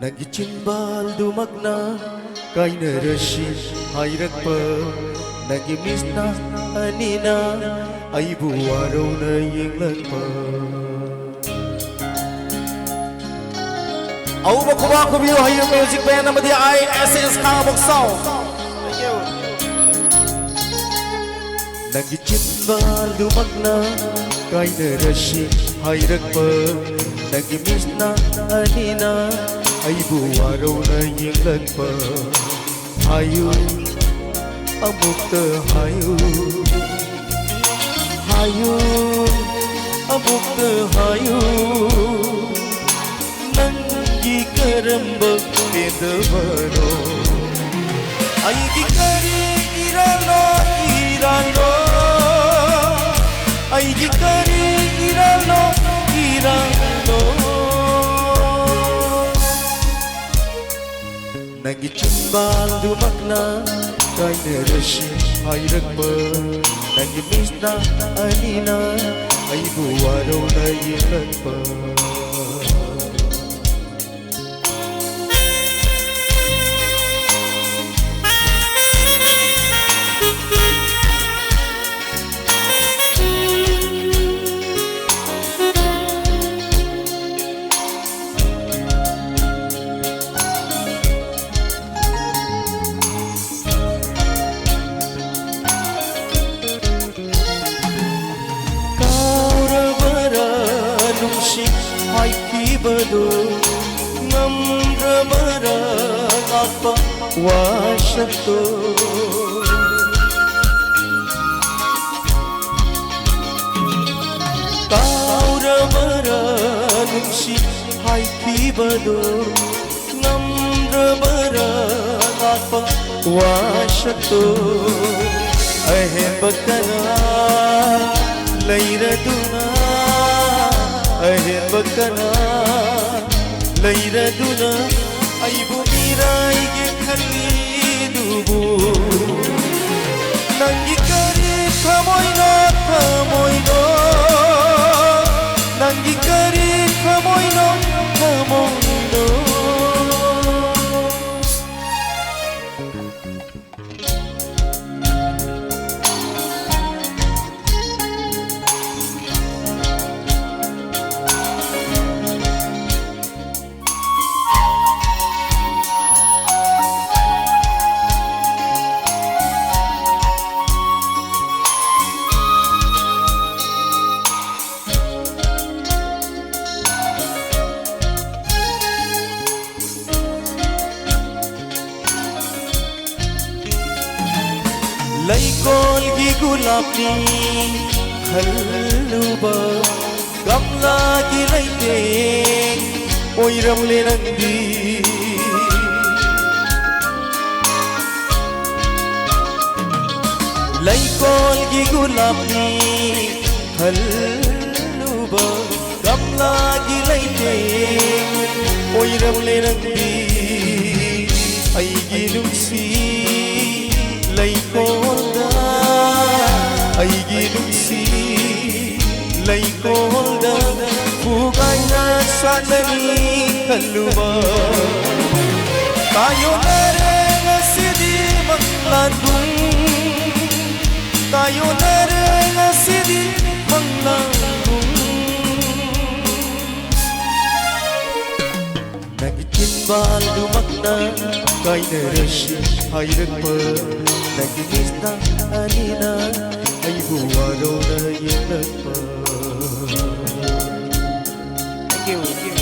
Nagitimbal dumagna kay narashi hayrakpa Nagimis na anina ay buwaraw na yinglanpa Au makuha ko biyo hayo music band na madi ay SS Kabok Sound. Thank you. Nagitimbal dumagna kay narashi hayrakpa Nagimis na anina ay buwaraw na yinglanpa Hayo amukta hayo Hayo amukta hayo Nanggi karambak pedavano Ay gikari irano irano Ay gikari irano irano Nagitimbal dumakna kay narashi hayrakpa Nagimis na anina ay buwaraw na yinglanpa Ay kibado ngamramara apa washato Kauramara nungsi ay kibado ngamramara apa washato Ahem bakana layraduna Ahin bakana layraduna ay bumiray gikalidubu Nanggikari kamoy no Nanggikari kamoy no Laikol gi gulapi haluba gamla gi laite oiram le nangdi Laikol gi gulapi haluba gamla gi laite oiram le nangdi ay gi lungsi Laikolda ay ginuksi Laikolda bugay na sa nani kaluba Tayo na rin asidi mangladung Tayo na rin asidi mangladung Nagitimbal dumakna kay narashi hayrakpa Nagimis na anina ay buwaraw na yinglanpa Thank you.